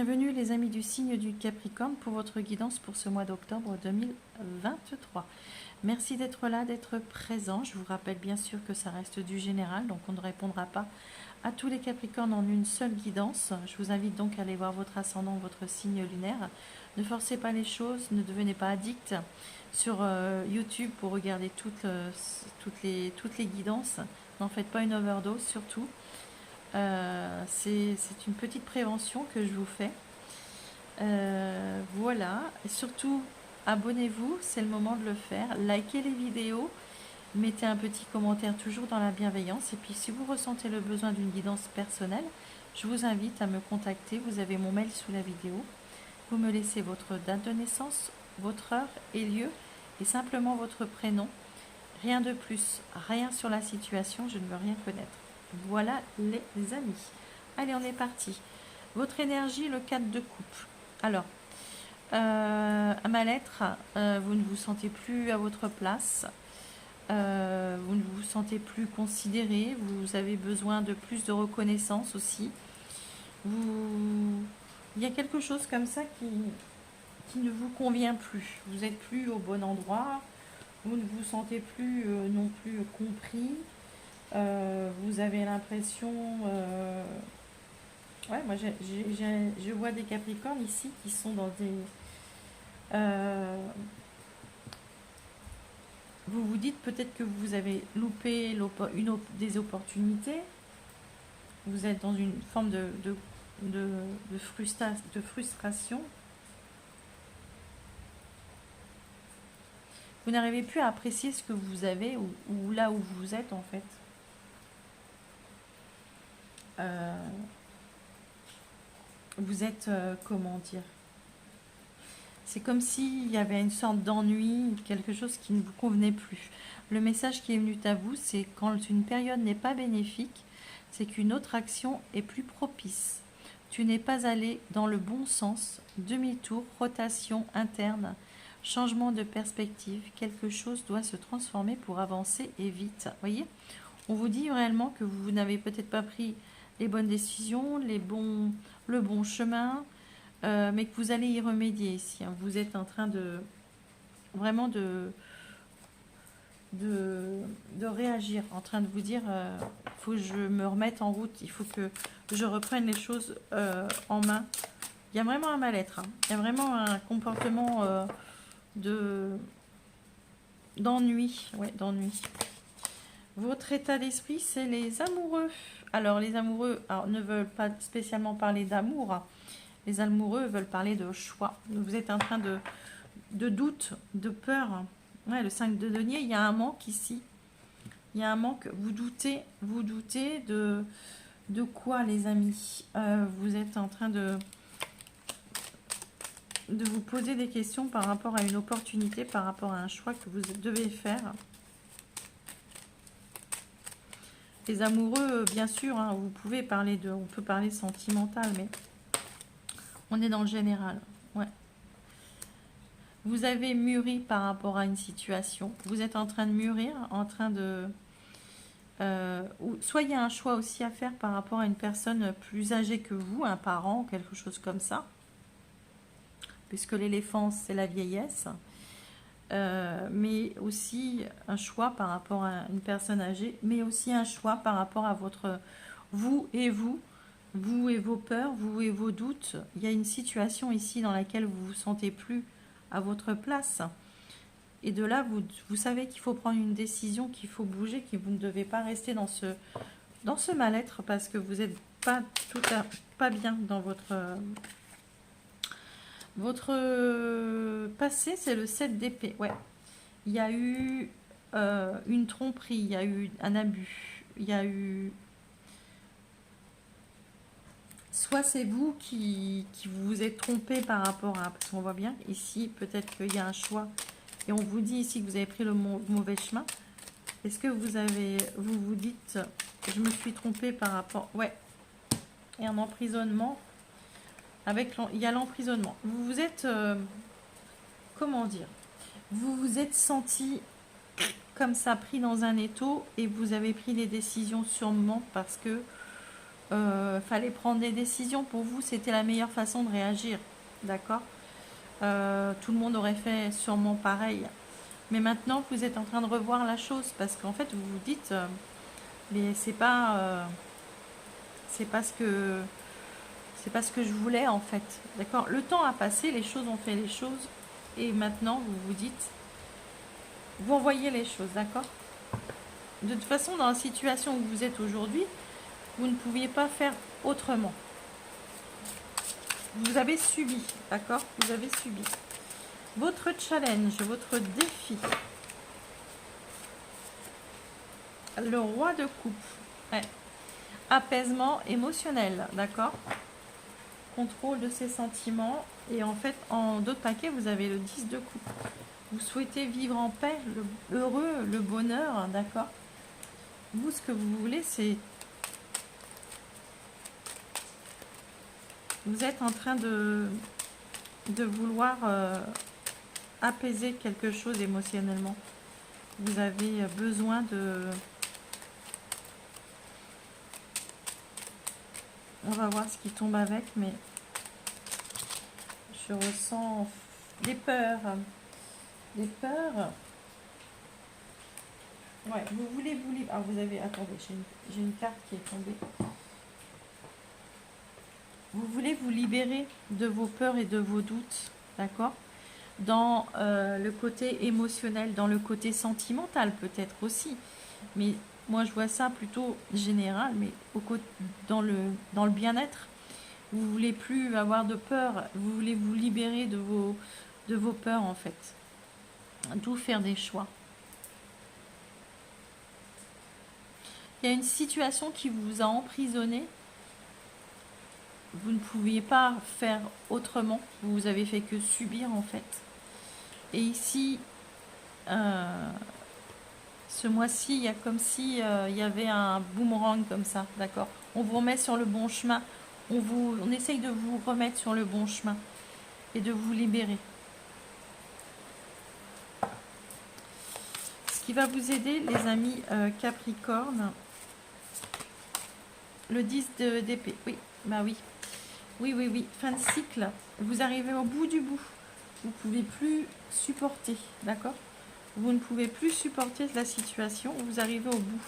Bienvenue les amis du signe du Capricorne pour votre guidance pour ce mois d'octobre 2023. Merci d'être là, d'être présent. Je vous rappelle bien sûr que ça reste du général, donc on ne répondra pas à tous les Capricornes en une seule guidance. Je vous invite donc à aller voir votre ascendant, votre signe lunaire. Ne forcez pas les choses, ne devenez pas addict sur YouTube pour regarder toutes les guidances. N'en faites pas une overdose surtout. C'est une petite prévention que je vous fais. Voilà, et surtout abonnez-vous, c'est le moment de le faire. Likez les vidéos, mettez un petit commentaire toujours dans la bienveillance. Et puis si vous ressentez le besoin d'une guidance personnelle, je vous invite à me contacter. Vous avez mon mail sous la vidéo. Vous me laissez votre date de naissance, votre heure et lieu et simplement votre prénom. Rien de plus, rien sur la situation, je ne veux rien connaître. Voilà les amis. Allez, on est parti. Votre énergie, le 4 de coupe. Alors, à ma lettre, vous ne vous sentez plus à votre place. Vous ne vous sentez plus considéré. Vous avez besoin de plus de reconnaissance aussi. Il y a quelque chose comme ça qui ne vous convient plus. Vous n'êtes plus au bon endroit. Vous ne vous sentez plus non plus compris. Vous avez l'impression... ouais, moi je vois des Capricornes ici qui sont dans des... vous vous dites peut-être que vous avez loupé des opportunités. Vous êtes dans une forme de frustration. Vous n'arrivez plus à apprécier ce que vous avez ou là où vous êtes en fait. Vous êtes, comment dire, c'est comme s'il y avait une sorte d'ennui, quelque chose qui ne vous convenait plus. Le message qui est venu à vous, c'est quand une période n'est pas bénéfique, c'est qu'une autre action est plus propice. Tu n'es pas allé dans le bon sens, demi-tour, rotation interne, changement de perspective, quelque chose doit se transformer pour avancer et vite. Vous voyez, on vous dit réellement que vous n'avez peut-être pas pris les bonnes décisions, le bon chemin, mais que vous allez y remédier ici. Hein. Vous êtes en train de vraiment de réagir, en train de vous dire il faut que je me remette en route, il faut que je reprenne les choses en main. Il y a vraiment un mal-être, hein. Il y a vraiment un comportement d'ennui. Ouais, d'ennui. Votre état d'esprit, c'est les amoureux. Alors, les amoureux ne veulent pas spécialement parler d'amour. Les amoureux veulent parler de choix. Vous êtes en train de doute, de peur. Ouais, le 5 de denier, il y a un manque ici. Il y a un manque. Vous doutez de quoi, les amis? Vous êtes en train de vous poser des questions par rapport à une opportunité, par rapport à un choix que vous devez faire. Les amoureux, bien sûr, hein, vous pouvez parler on peut parler sentimental, mais on est dans le général. Ouais. Vous avez mûri par rapport à une situation. Vous êtes en train de mûrir, en train de... soit il y a un choix aussi à faire par rapport à une personne plus âgée que vous, un parent, quelque chose comme ça. Puisque l'éléphant, c'est la vieillesse. Mais aussi un choix par rapport à une personne âgée, mais aussi un choix par rapport à vous et vos peurs, vous et vos doutes. Il y a une situation ici dans laquelle vous vous sentez plus à votre place. Et de là, vous savez qu'il faut prendre une décision, qu'il faut bouger, que vous ne devez pas rester dans ce mal-être parce que vous n'êtes pas bien dans votre passé. C'est le 7 d'épée. Ouais. Il y a eu une tromperie, il y a eu un abus, il y a eu... Soit c'est vous qui vous êtes trompé par rapport à... Parce qu'on voit bien ici, peut-être qu'il y a un choix. Et on vous dit ici que vous avez pris le mauvais chemin. Est-ce que vous dites, je me suis trompé par rapport... Ouais. Et un emprisonnement. Il y a l'emprisonnement. Vous vous êtes... comment dire? Vous vous êtes senti comme ça, pris dans un étau, et vous avez pris des décisions sûrement parce que Fallait prendre des décisions. Pour vous, c'était la meilleure façon de réagir. D'accord. Tout le monde aurait fait sûrement pareil. Mais maintenant, vous êtes en train de revoir la chose parce qu'en fait, vous vous dites, mais c'est pas ce que je voulais en fait. D'accord. Le temps a passé, les choses ont fait les choses, et maintenant, vous vous dites, vous envoyez les choses, d'accord. De toute façon, dans la situation où vous êtes aujourd'hui, vous ne pouviez pas faire autrement. Vous avez subi, d'accord. Vous avez subi. Votre challenge, votre défi. Le roi de coupe. Ouais. Apaisement émotionnel, d'accord. Contrôle de ses sentiments. Et en fait, en d'autres paquets, vous avez le 10 de coupe. Vous souhaitez vivre en paix, le heureux, le bonheur, d'accord. Vous, ce que vous voulez, c'est... Vous êtes en train de vouloir apaiser quelque chose émotionnellement. Vous avez besoin de... On va voir ce qui tombe avec, mais je ressens des peurs. Des peurs. Ouais, vous voulez vous libérer. Ah, vous avez... Attendez, j'ai une carte qui est tombée. Vous voulez vous libérer de vos peurs et de vos doutes, d'accord. Dans le côté émotionnel, dans le côté sentimental peut-être aussi. Mais moi je vois ça plutôt général, mais dans le bien-être. Vous voulez plus avoir de peur, vous voulez vous libérer de vos peurs en fait. D'où faire des choix. Il y a une situation qui vous a emprisonné. Vous ne pouviez pas faire autrement. Vous avez fait que subir en fait. Et ici, ce mois-ci, il y a comme si il y avait un boomerang comme ça, d'accord. On vous remet sur le bon chemin. On essaye de vous remettre sur le bon chemin et de vous libérer. Ce qui va vous aider, les amis Capricorne, le 10 d'épée. Oui, bah oui. Oui. Fin de cycle. Vous arrivez au bout du bout. Vous ne pouvez plus supporter, d'accord. Vous ne pouvez plus supporter la situation. Vous arrivez au bout.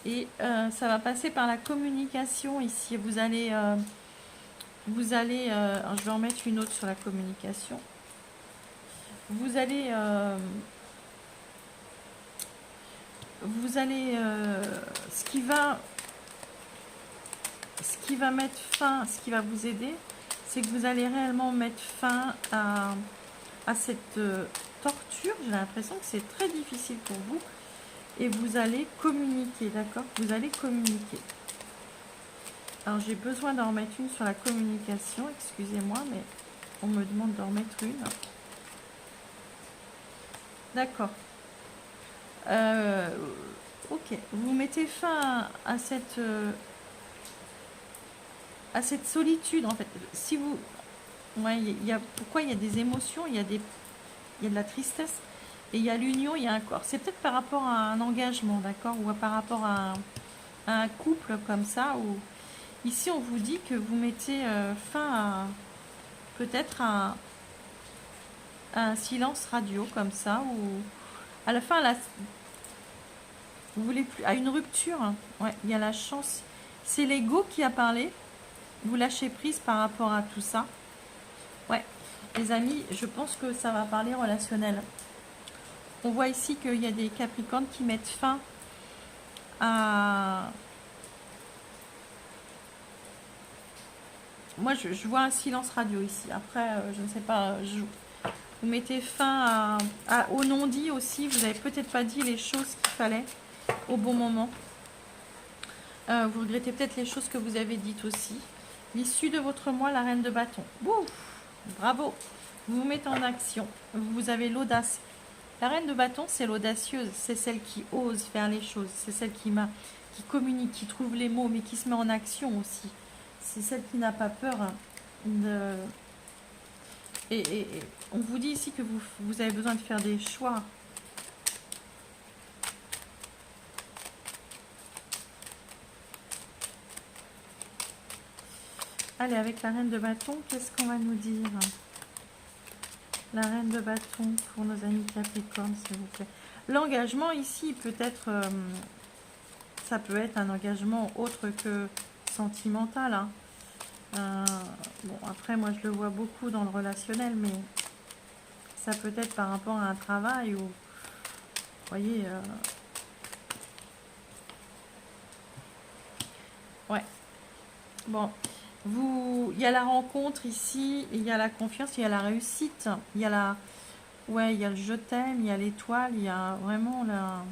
Et ça va passer par la communication ici. Vous allez, je vais en mettre une autre sur la communication. Vous allez, ce qui va mettre fin, ce qui va vous aider, c'est que vous allez réellement mettre fin à cette torture. J'ai l'impression que c'est très difficile pour vous. Et vous allez communiquer, d'accord. Vous allez communiquer. Alors, j'ai besoin d'en remettre une sur la communication. Excusez-moi, mais on me demande d'en remettre une. D'accord. Ok. Vous mettez fin à cette solitude, en fait. Si vous... Ouais, pourquoi il y a des émotions, il y a de la tristesse. Et il y a l'union, il y a un corps. C'est peut-être par rapport à un engagement, d'accord. Ou par rapport à un couple comme ça. Ou ici, on vous dit que vous mettez fin à peut-être à un silence radio comme ça. Ou à la fin, vous voulez plus... À une rupture. Ouais, il y a la chance. C'est l'ego qui a parlé. Vous lâchez prise par rapport à tout ça. Ouais, les amis, je pense que ça va parler relationnel. On voit ici qu'il y a des Capricornes qui mettent fin à... Moi, je vois un silence radio ici. Après, je ne sais pas. Vous mettez fin au non-dit aussi. Vous n'avez peut-être pas dit les choses qu'il fallait au bon moment. Vous regrettez peut-être les choses que vous avez dites aussi. L'issue de votre mois, la reine de bâton. Ouf, bravo. Vous vous mettez en action. Vous avez l'audace. La reine de bâton, c'est l'audacieuse. C'est celle qui ose faire les choses. C'est celle qui communique, qui trouve les mots, mais qui se met en action aussi. C'est celle qui n'a pas peur de... Et on vous dit ici que vous avez besoin de faire des choix. Allez, avec la reine de bâton, qu'est-ce qu'on va nous dire? La reine de bâton pour nos amis Capricorne, s'il vous plaît. L'engagement ici peut être, ça peut être un engagement autre que sentimental, hein. Bon, après, moi, je le vois beaucoup dans le relationnel, mais ça peut être par rapport à un travail ou, vous voyez, ouais. Bon, il y a la rencontre ici, il y a la confiance, il y a la réussite, il y a la, ouais, il y a le je t'aime, il y a l'étoile, il y a vraiment la,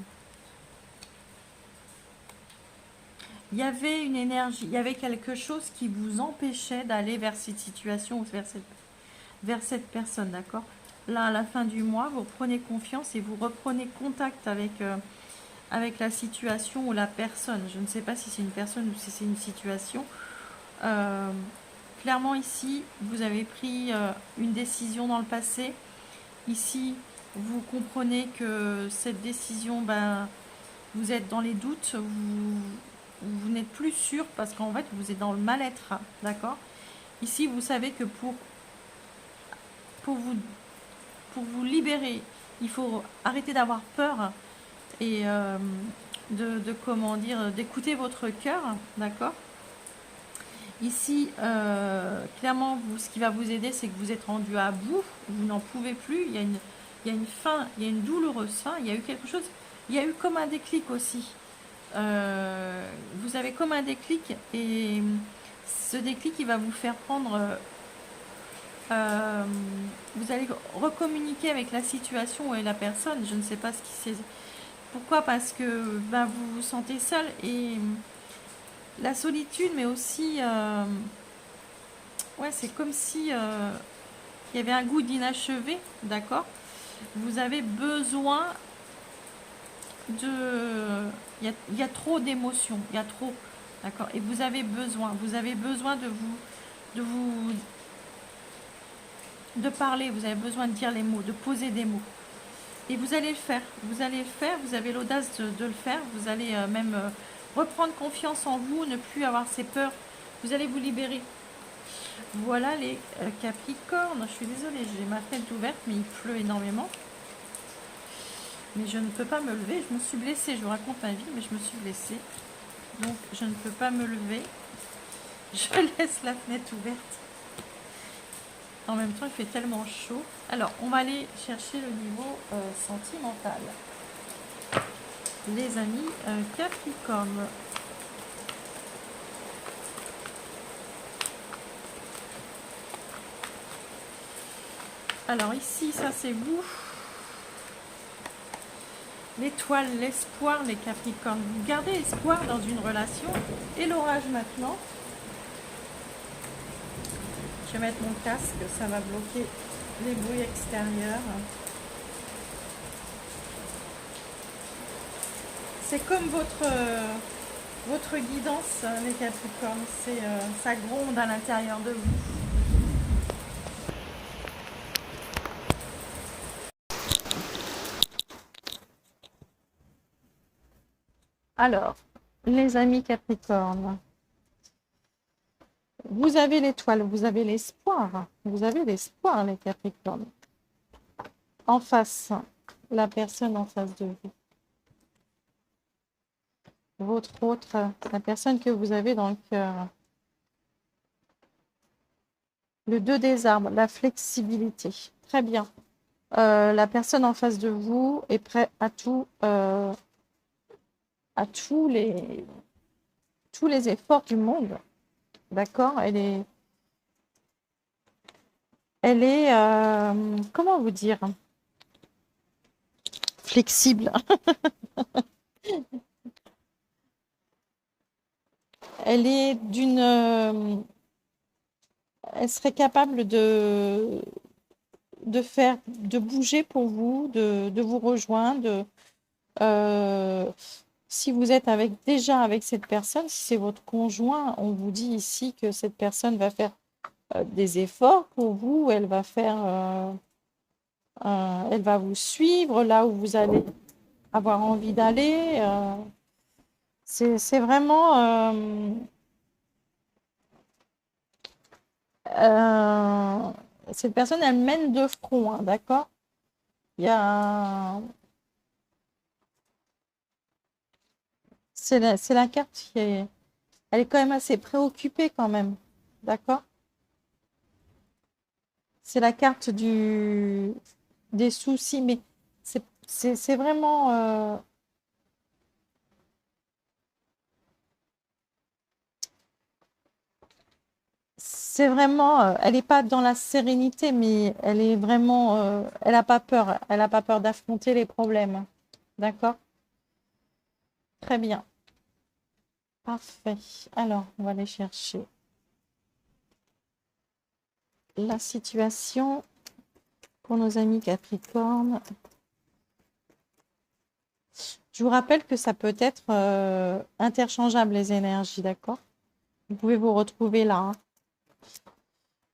il y avait une énergie, il y avait quelque chose qui vous empêchait d'aller vers cette situation ou vers cette personne, d'accord? Là, à la fin du mois, vous prenez confiance et vous reprenez contact avec la situation ou la personne. Je ne sais pas si c'est une personne ou si c'est une situation. Euh, Clairement, ici, vous avez pris une décision dans le passé. Ici, vous comprenez que cette décision, ben, vous êtes dans les doutes, vous n'êtes plus sûr parce qu'en fait, vous êtes dans le mal-être, d'accord? Ici, vous savez que pour vous, pour vous libérer, il faut arrêter d'avoir peur et comment dire, d'écouter votre cœur, d'accord? Ici, clairement, ce qui va vous aider, c'est que vous êtes rendu à bout, vous n'en pouvez plus, il y a une fin, il y a une douloureuse fin, il y a eu quelque chose, il y a eu comme un déclic aussi. Vous avez comme un déclic et ce déclic, il va vous faire prendre, vous allez recommuniquer avec la situation et la personne, je ne sais pas ce qui c'est. Pourquoi? Parce que ben, vous vous sentez seul et la solitude, mais aussi, ouais, c'est comme si il y avait un goût d'inachevé, d'accord? Vous avez besoin de... il y a trop d'émotions, il y a trop, d'accord? Et vous avez besoin de vous, de parler, vous avez besoin de dire les mots, de poser des mots. Et vous allez le faire, vous allez le faire, vous avez l'audace de le faire, vous allez même reprendre confiance en vous, ne plus avoir ces peurs, vous allez vous libérer. Voilà les Capricornes, je suis désolée, j'ai ma fenêtre ouverte, mais il pleut énormément. Mais je ne peux pas me lever, je me suis blessée, je vous raconte ma vie, mais je me suis blessée. Donc je ne peux pas me lever, je laisse la fenêtre ouverte. En même temps, il fait tellement chaud. Alors, on va aller chercher le niveau sentimental. Les amis Capricorne. Alors ici, ça c'est vous. L'étoile, l'espoir, les Capricornes. Vous gardez espoir dans une relation. Et l'orage maintenant. Je vais mettre mon casque, ça va bloquer les bruits extérieurs. C'est comme votre guidance, les Capricornes. C'est ça gronde à l'intérieur de vous. Alors, les amis Capricornes, vous avez l'étoile, vous avez l'espoir. Vous avez l'espoir, les Capricornes. En face, la personne en face de vous. Votre autre, la personne que vous avez dans le cœur. Le 2 des arbres, la flexibilité. Très bien. La personne en face de vous est prête à tout, à tous les efforts du monde. D'accord? Elle est comment vous dire? Flexible. Elle est elle serait capable de bouger pour vous, de vous rejoindre. Si vous êtes déjà avec cette personne, si c'est votre conjoint, on vous dit ici que cette personne va faire des efforts pour vous, elle va elle va vous suivre là où vous allez avoir envie d'aller. C'est vraiment Euh, cette personne, elle mène de front, hein, d'accord? Il y a... C'est la carte qui est... Elle est quand même assez préoccupée quand même, d'accord? C'est la carte des soucis, mais c'est vraiment... c'est vraiment... elle n'est pas dans la sérénité, mais elle est vraiment... elle n'a pas peur. Elle n'a pas peur d'affronter les problèmes. D'accord? Très bien. Parfait. Alors, on va aller chercher la situation pour nos amis Capricorne. Je vous rappelle que ça peut être interchangeable les énergies, d'accord? Vous pouvez vous retrouver là, hein.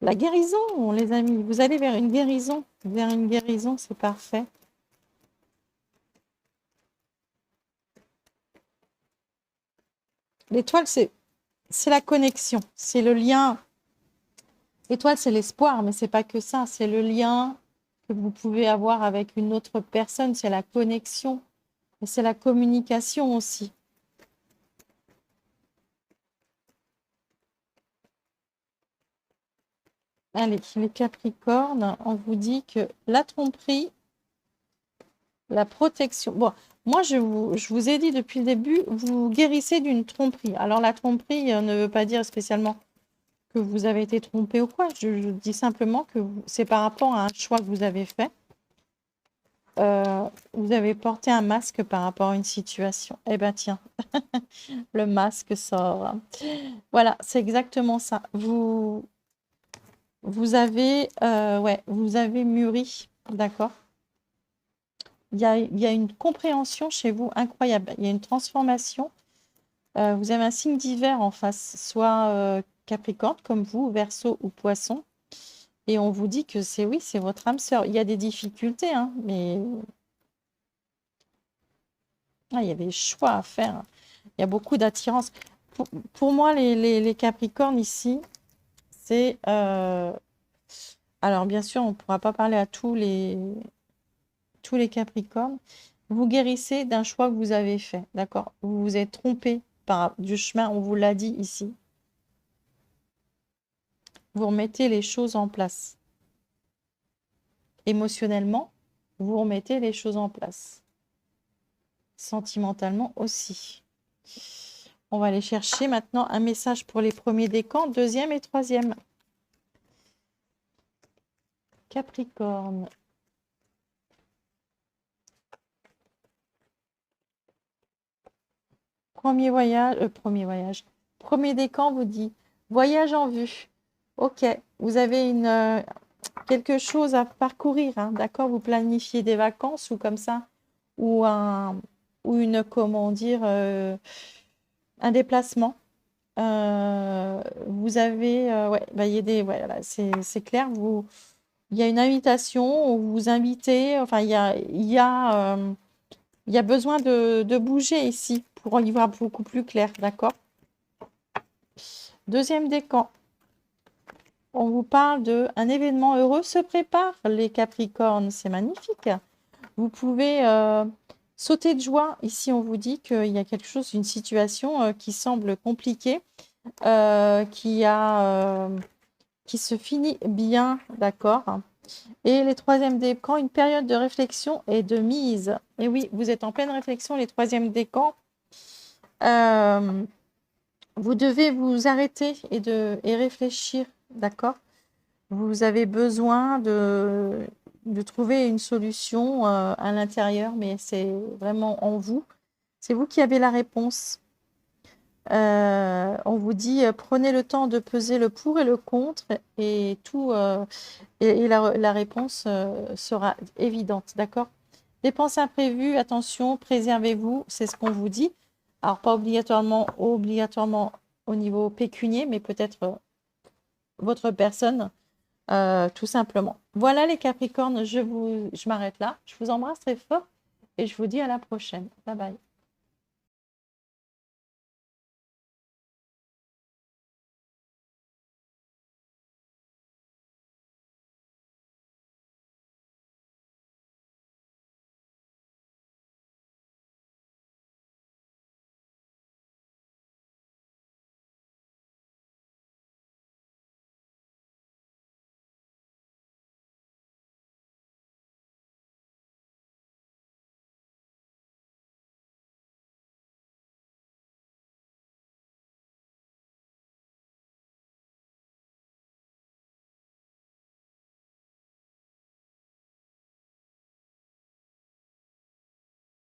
La guérison, les amis, vous allez vers une guérison. Vers une guérison, c'est parfait. L'étoile, c'est la connexion, c'est le lien. L'étoile, c'est l'espoir, mais c'est pas que ça. C'est le lien que vous pouvez avoir avec une autre personne. C'est la connexion. Et c'est la communication aussi. Allez, les Capricornes, on vous dit que la tromperie, la protection. Bon, moi, je vous ai dit depuis le début, vous guérissez d'une tromperie. Alors, la tromperie ne veut pas dire spécialement que vous avez été trompé ou quoi. Je dis simplement que c'est par rapport à un choix que vous avez fait. Vous avez porté un masque par rapport à une situation. Eh bien, tiens, le masque sort. Voilà, c'est exactement ça. Ouais, vous avez mûri, d'accord? Il y a une compréhension chez vous incroyable. Il y a une transformation. Vous avez un signe d'hiver en face, soit Capricorne comme vous, Verseau ou Poisson. Et on vous dit que c'est oui, c'est votre âme sœur. Il y a des difficultés, hein, mais il y a des choix à faire. Il y a beaucoup d'attirance. Pour moi, les Capricornes ici, c'est... alors, bien sûr, on ne pourra pas parler à tous les Capricornes. Vous guérissez d'un choix que vous avez fait, d'accord? Vous vous êtes trompé du chemin, on vous l'a dit ici. Vous remettez les choses en place. Émotionnellement, vous remettez les choses en place. Sentimentalement aussi. On va aller chercher maintenant un message pour les premiers décans, deuxième et troisième. Capricorne. Premier voyage. Premier décan vous dit voyage en vue. Ok, vous avez quelque chose à parcourir, hein, d'accord? Vous planifiez des vacances ou comme ça, ou comment dire, un déplacement. Vous avez, ouais, bah, il y a voilà, c'est clair. Il y a une invitation, on vous invitez. Enfin, il y a besoin de bouger ici pour y voir beaucoup plus clair, d'accord? Deuxième décan. On vous parle d'un événement heureux se prépare, les Capricornes. C'est magnifique. Vous pouvez sauter de joie. Ici, on vous dit qu'il y a quelque chose, une situation qui semble compliquée, qui se finit bien, d'accord? Et les troisièmes décans, une période de réflexion et de mise. Et oui, vous êtes en pleine réflexion, les troisièmes décans. Vous devez vous arrêter et réfléchir, d'accord? Vous avez besoin de trouver une solution à l'intérieur, mais c'est vraiment en vous. C'est vous qui avez la réponse. On vous dit, prenez le temps de peser le pour et le contre et tout, et la réponse sera évidente, d'accord? Dépenses imprévues, attention, préservez-vous, c'est ce qu'on vous dit. Alors, pas obligatoirement au niveau pécunier, mais peut-être votre personne, tout simplement. Voilà les Capricornes, je m'arrête là. Je vous embrasse très fort et je vous dis à la prochaine. Bye bye.